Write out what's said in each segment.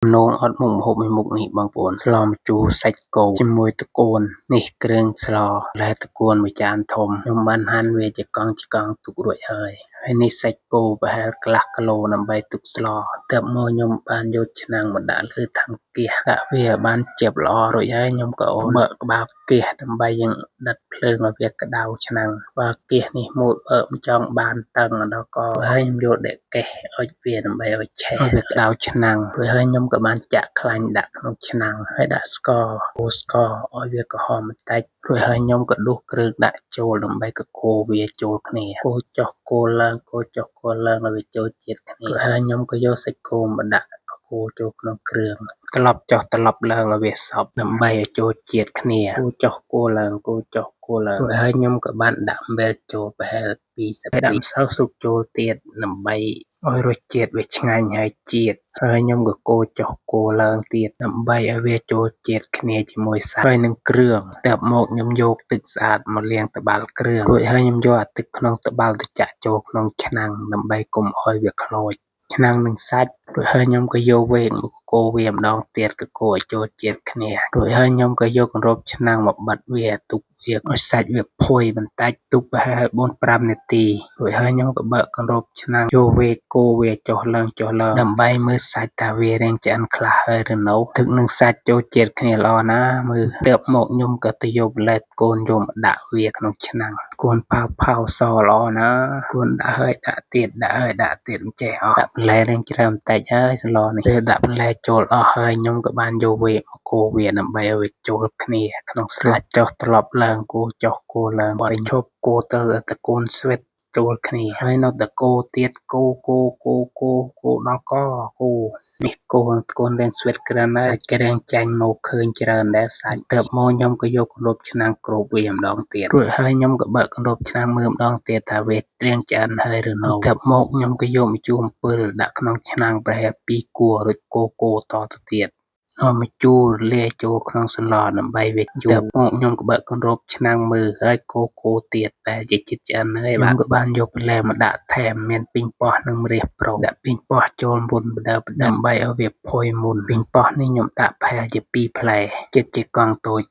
ម្លងអត់មុខម្ហូបមួយមុខនេះបងប្អូនស្លម្ជូរសាច់គោជាមួយត្រកួននេះគ្រឿងស្លដែលត្រកួនមួយចានធំខ្ញុំបានហាន់វាជាកង់ទុករួចហើយនេះសាច់គោប្រហែលកន្លះគីឡូដើម្បីទុកស្លទើបមកខ្ញុំបានយកឆ្នាំងមកដាក់លើថង់ហ្គាសដាក់វាឲ្យបានជាប់ល្អរួចហើយខ្ញុំក៏អូនបើកក្បាលហ្គាសដើម្បីយើងដិតភ្លើងឲ្យវាក្តៅឆ្នាំងក្បាលហ្គាសនេះម៉ូតមិនចង់បានតឹងដល់កហើយខ្ញុំយកដេកកេះអុជវាដើម្បីឲ្យឆេះឲ្យវាក្តៅឆ្នាំងរួចហើយខ្ញុំក៏បានចាក់ខ្លាញ់ដាក់ក្នុងឆ្នាំងហើយដាក់ស្ករឲ្យវាក្រហមបន្តិចរួចហើយខ្ញុំក៏ដួសគ្រឿងដាក់ចូលដើម្បីកកូរវាចូលគ្នាកូរចុះកូរឡើងឲ្យវាចូលជាតិគ្នាហើយខ្ញុំក៏យកសាច់គោមកដាក់កកូរចូលក្នុងគ្រឿងត្រឡប់ចុះត្រឡប់ឡើងឲ្យវាសព្វដើម្បីឲ្យចូលជាតិគ្នាកូរចុះកូរឡើងរួចហើយខ្ញុំក៏បានដាក់អំបិលចូលប្រហែល20នាទីដាក់ម្សៅស៊ុបចូលទៀតដើម្បីឲ្យរសជាតិវាឆ្ងាញ់ហើយជាតិហើយខ្ញុំក៏កូរចុះកូរឡើងទៀតដើម្បីឲ្យវាចូលជាតិគ្នាជាមួយសាច់ហើយនឹងគ្រឿងតែមកខ្ញុំយកទឹកស្អាតមកលាងត្បាល់គ្រឿងរួចហើយខ្ញុំយកអាទឹកក្នុងត្បាល់ទៅចាក់ចូលក្នុងឆ្នាំងដើម្បីកុំឲ្យវាខ្លោចឆ្នាំងនឹងសាច់រួចហើយខ្ញុំក៏យកវែងមកកូរវាម្ដងទៀតកកូរឲ្យចូលជាតិគ្នារួចហើយខ្ញុំក៏យកគម្របឆ្នាំងមកបិទវាទុកវាឲ្យសាច់វាផុយបន្តិចទុកប្រហែល 4-5 នាទីរួចហើយខ្ញុំក៏បើកគម្របឆ្នាំងយកវែកកូរវាចុះឡើងដើម្បីមើលសាច់ថាវារាងឆ្អិនខ្លះហើយឬនៅទឹកនឹងសាច់ចូលជាតិគ្នាល្អណាមើលទើបមកខ្ញុំក៏ទៅយកបន្លែកូនយកមកដាក់វាក្នុងឆ្នាំងកូនផៅសល្អណាកូនដាក់ហើយដាក់ទៀតមិនចេះអស់ដាក់បន្លែនឹងច្រើនបន្តិចហើយស្លនេះពេលដាក់បន្លែចូលអស់ហើយខ្ញុំក៏បានយកវែកមកកូរវាដើម្បីឲ្យវាចូលគ្នាក្នុងស្លាច់ចុះត្រឡប់ឡើងកូរចុះកូរឡើងបើឈប់កូរទៅតកូនស្វិតចូលគ្នាហើយនៅតែកូរទៀតកូរដល់កកូរនេះកូនរៀងស្វិតក្រាន់ហើយសាច់ក្រាំងចាញ់មកឃើញច្រើនដែរសាច់ទៅមកខ្ញុំក៏យកគម្របឆ្នាំងគ្របវាម្ដងទៀតរួចហើយខ្ញុំក៏បើកគម្របឆ្នាំងមើលម្ដងទៀតថាវារាងឆ្អិនហើយឬនៅទៅមកខ្ញុំក៏យកម្ជូរអំពិលដាក់ក្នុងឆ្នាំងប្រហែល2គួររួចកូរតទៅទៀតឲ្យម្ជូរលាយចូលក្នុងសន្លដើម្បីវាជូរមកខ្ញុំក៏បើកគម្របឆ្នាំងមើលហើយកូរទៀតតែជាចិត្តឆ្អិនហើយបាទក៏បានយកបន្លែមកដាក់ថែមមានពីងប៉ោះនិងម្រះប្រុសដាក់ពីងប៉ោះចូលមុនបដើដើម្បីឲ្យវាផុយមុនពីងប៉ោះនេះខ្ញុំដាក់ប្រហែលជា2ផ្លែចិត្តជាកង់តូច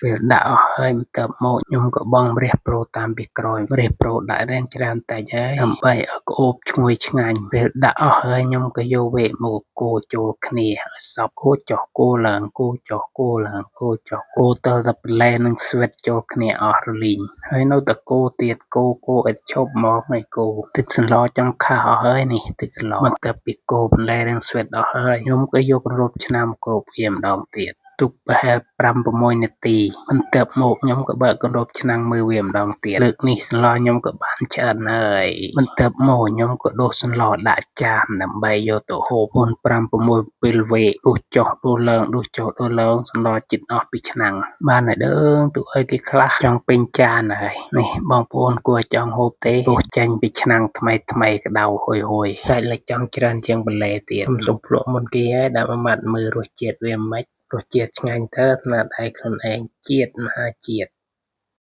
ពេលដាក់អស់ហើយបន្ទាប់មកខ្ញុំក៏បង់ម្រះប្រូតាមពីក្រោយម្រះប្រូដាក់រាងច្រើនតិចហើយដើម្បីឲ្យក្អូបឈ្ងុយឆ្ងាញ់ពេលដាក់អស់ហើយខ្ញុំក៏យកវែកមកកូរចូលគ្នាឲ្យសព្វកូរចុះកូរឡើងកូរចុះកូរឡើងកូរចុះកូរទៅតែបន្លែនឹងស្វិតចូលគ្នាអស់រលីងហើយនៅតែកូរទៀតកូរឲ្យឈប់មកហើយកូរទឹកសន្លចង់ខាស់អស់ហើយនេះទឹកសន្លបន្ទាប់ពីកូរបន្លែនឹងស្វិតអស់ហើយខ្ញុំក៏យកគម្របឆ្នាំងគ្របវាម្ដងទៀតទុកប្រហែល 5-6 នាទីបន្ទាប់មកខ្ញុំក៏បើកគម្របឆ្នាំងមើលវាម្ដងទៀតលើកនេះសន្លខ្ញុំក៏បានឆ្អិនហើយបន្ទាប់មកខ្ញុំក៏ដួសសន្លដាក់ចានដើម្បីយកទៅហូប 4-5-6 ពេលវេដួសចុះដួសឡើងសន្លជិតអស់ពីឆ្នាំងបានហើយទុកឲ្យគេខ្លះចង់ពេញចានហើយនេះបងប្អូនគួរចង់ហូបទេដួសចេញពីឆ្នាំងថ្មីក្តៅហុយសាច់លិចចង់ច្រើនជាងបន្លែទៀតខ្ញុំភ្លក់មុនគេហើយដាក់មួយម៉ាត់មើលរសជាតិវាមិនរសជាតិឆ្ងាញ់ទៅស្នាដៃខ្លួនឯងជាតិមហាជាតិ